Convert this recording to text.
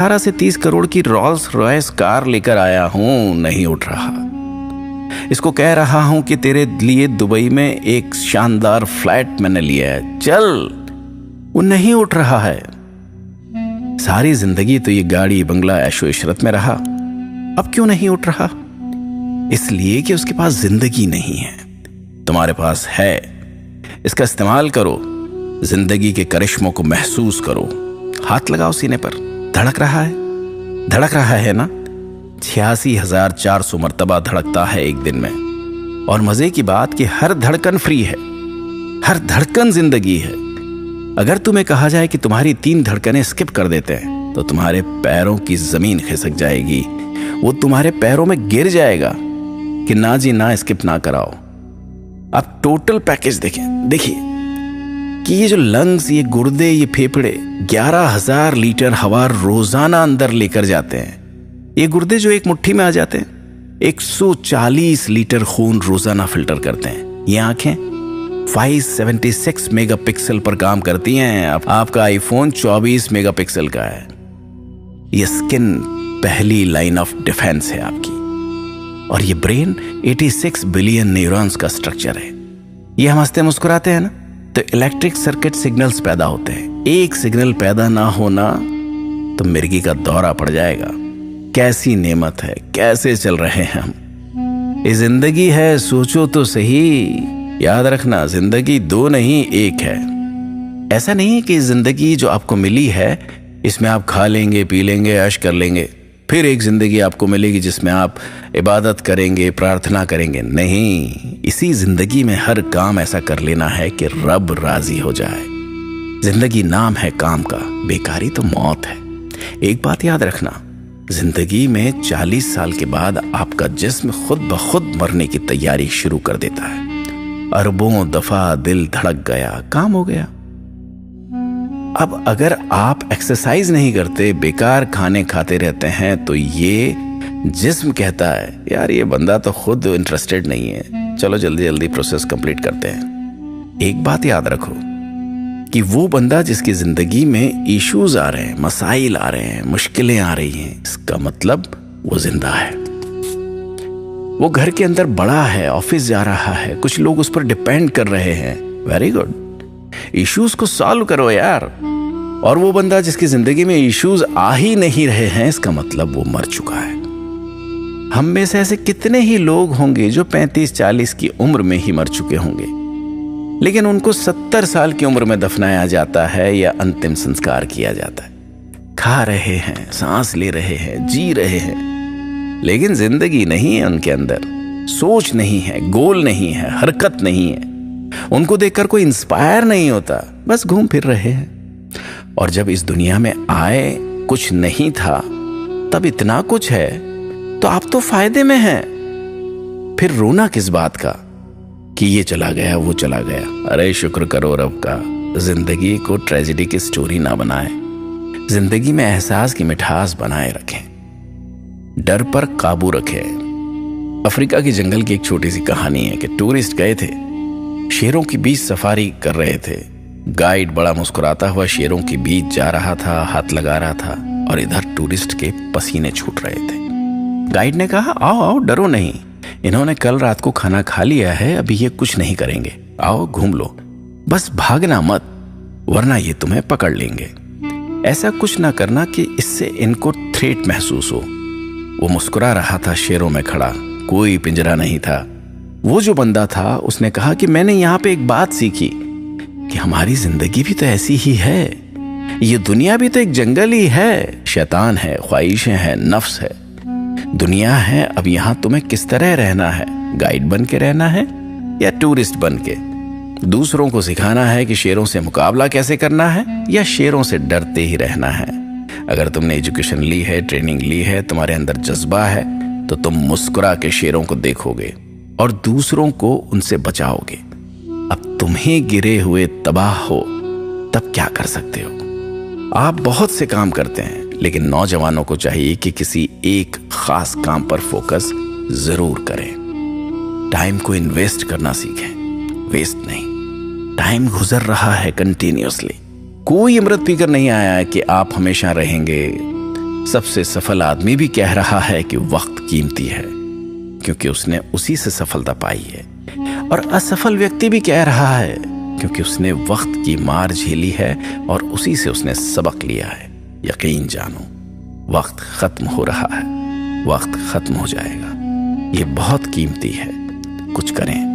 18 से 30 करोड़ की Rolls Royce car लेकर आया हूं, नहीं उठ रहा। इसको कह रहा हूं कि तेरे लिए दुबई में एक शानदार फ्लैट मैंने लिया है, चल, वो नहीं उठ रहा है। सारी जिंदगी तो ये गाड़ी बंगला ऐशो इशरत में रहा, अब क्यों नहीं उठ रहा? इसलिए कि उसके पास जिंदगी नहीं है। तुम्हारे पास है, इसका इस्तेमाल करो, जिंदगी के करिश्मों को महसूस करो। हाथ लगाओ सीने पर, धड़क रहा है, धड़क रहा है ना? 86,400 मरतबा धड़कता है एक दिन में। और मजे की बात कि हर धड़कन फ्री है, हर धड़कन जिंदगी है। अगर तुम्हें कहा जाए कि तुम्हारी 3 धड़कनें स्किप कर देते हैं तो तुम्हारे पैरों की जमीन खिसक जाएगी, वो तुम्हारे पैरों में गिर जाएगा कि ना जी ना, स्किप ना कराओ। आप टोटल पैकेज देखिए कि ये जो लंग्स, ये गुर्दे, ये फेफड़े 11,000 लीटर हवा रोजाना अंदर लेकर जाते हैं। ये गुर्दे जो एक मुट्ठी में आ जाते हैं, 140 लीटर खून रोजाना फिल्टर करते हैं। ये आंखें 576 मेगापिक्सल पर काम करती हैं। आपका आईफोन 24 मेगापिक्सल का है। ये स्किन पहली लाइन ऑफ डिफेंस है आपकी। और ये ब्रेन 86 बिलियन न्यूरॉन्स का स्ट्रक्चर है। ये हम हंसते मुस्कुराते हैं ना, तो इलेक्ट्रिक सर्किट सिग्नल्स पैदा होते हैं। एक सिग्नल पैदा ना होना तो मिर्गी का दौरा पड़ जाएगा। कैसी नेमत है, कैसे चल रहे हैं हम। ये जिंदगी है, सोचो तो सही। याद रखना, जिंदगी 2 नहीं 1 है। ऐसा नहीं है कि जिंदगी जो आपको मिली है इसमें आप खा लेंगे, पी लेंगे, ऐश कर लेंगे, फिर एक जिंदगी आपको मिलेगी जिसमें आप इबादत करेंगे, प्रार्थना करेंगे। नहीं, इसी जिंदगी में हर काम ऐसा कर लेना है कि रब राजी हो जाए। जिंदगी नाम है काम का, बेकारी तो मौत है। एक बात याद रखना, जिंदगी में 40 साल के बाद आपका जिस्म खुद ब खुद मरने की तैयारी शुरू कर देता है। अरबों दफा दिल धड़क गया, काम हो गया। अब अगर आप एक्सरसाइज नहीं करते, बेकार खाने खाते रहते हैं, तो ये जिस्म कहता है यार ये बंदा तो खुद इंटरेस्टेड नहीं है, चलो जल्दी जल्दी प्रोसेस कंप्लीट करते हैं। एक बात याद रखो कि वो बंदा जिसकी जिंदगी में इश्यूज आ रहे हैं, मसाइल आ रहे हैं, मुश्किलें आ रही हैं, इसका मतलब वो जिंदा है। वो घर के अंदर बड़ा है, ऑफिस जा रहा है, कुछ लोग उस पर डिपेंड कर रहे हैं। वेरी गुड, इश्यूज को सॉल्व करो यार। और वो बंदा जिसकी जिंदगी में इश्यूज आ ही नहीं रहे हैं, इसका मतलब वो मर चुका है। हम में से ऐसे कितने ही लोग होंगे जो 35-40 की उम्र में ही मर चुके होंगे, लेकिन उनको 70 साल की उम्र में दफनाया जाता है या अंतिम संस्कार किया जाता है। खा रहे हैं, सांस ले रहे हैं, जी रहे हैं, लेकिन जिंदगी नहीं है उनके अंदर, सोच नहीं है, गोल नहीं है, हरकत नहीं है। उनको देखकर कोई इंस्पायर नहीं होता, बस घूम फिर रहे हैं। और जब इस दुनिया में आए कुछ नहीं था, तब इतना कुछ है, तो आप तो फायदे में हैं। फिर रोना किस बात का कि ये चला गया, वो चला गया। अरे शुक्र करो रब का, जिंदगी को ट्रेजेडी की स्टोरी ना बनाए, जिंदगी में एहसास की मिठास बनाए रखें, डर पर काबू रखें। अफ्रीका की जंगल की एक छोटी सी कहानी है कि टूरिस्ट गए थे, शेरों के बीच सफारी कर रहे थे। गाइड बड़ा मुस्कुराता हुआ शेरों के बीच जा रहा था, हाथ लगा रहा था, और इधर टूरिस्ट के पसीने छूट रहे थे। गाइड ने कहा आओ आओ, डरो नहीं, इन्होंने कल रात को खाना खा लिया है, अभी ये कुछ नहीं करेंगे, आओ घूम लो, बस भागना मत वरना ये तुम्हें पकड़ लेंगे। ऐसा कुछ ना करना कि इससे इनको थ्रेट महसूस हो। वो मुस्कुरा रहा था शेरों में खड़ा, कोई पिंजरा नहीं था। वो जो बंदा था उसने कहा कि मैंने यहाँ पे एक बात सीखी कि हमारी जिंदगी भी तो ऐसी ही है, ये दुनिया भी तो एक जंगल ही है। शैतान है, ख्वाहिशें हैं, नफ्स है, दुनिया है। अब यहाँ तुम्हें किस तरह रहना है, गाइड बन के रहना है या टूरिस्ट बन के? दूसरों को सिखाना है कि शेरों से मुकाबला कैसे करना है या शेरों से डरते ही रहना है? अगर तुमने एजुकेशन ली है, ट्रेनिंग ली है, तुम्हारे अंदर जज्बा है, तो तुम मुस्कुरा के शेरों को देखोगे और दूसरों को उनसे बचाओगे। अब तुम्हें गिरे हुए तबाह हो तब क्या कर सकते हो? आप बहुत से काम करते हैं, लेकिन नौजवानों को चाहिए कि किसी एक खास काम पर फोकस जरूर करें। टाइम को इन्वेस्ट करना सीखें, वेस्ट नहीं। टाइम गुजर रहा है कंटिन्यूअसली, कोई अमृत पीकर नहीं आया है कि आप हमेशा रहेंगे। सबसे सफल आदमी भी कह रहा है कि वक्त कीमती है, क्योंकि उसने उसी से सफलता पाई है। और असफल व्यक्ति भी कह रहा है, क्योंकि उसने वक्त की मार झेली है और उसी से उसने सबक लिया है। यकीन जानो, वक्त खत्म हो रहा है, वक्त खत्म हो जाएगा। ये बहुत कीमती है, कुछ करें।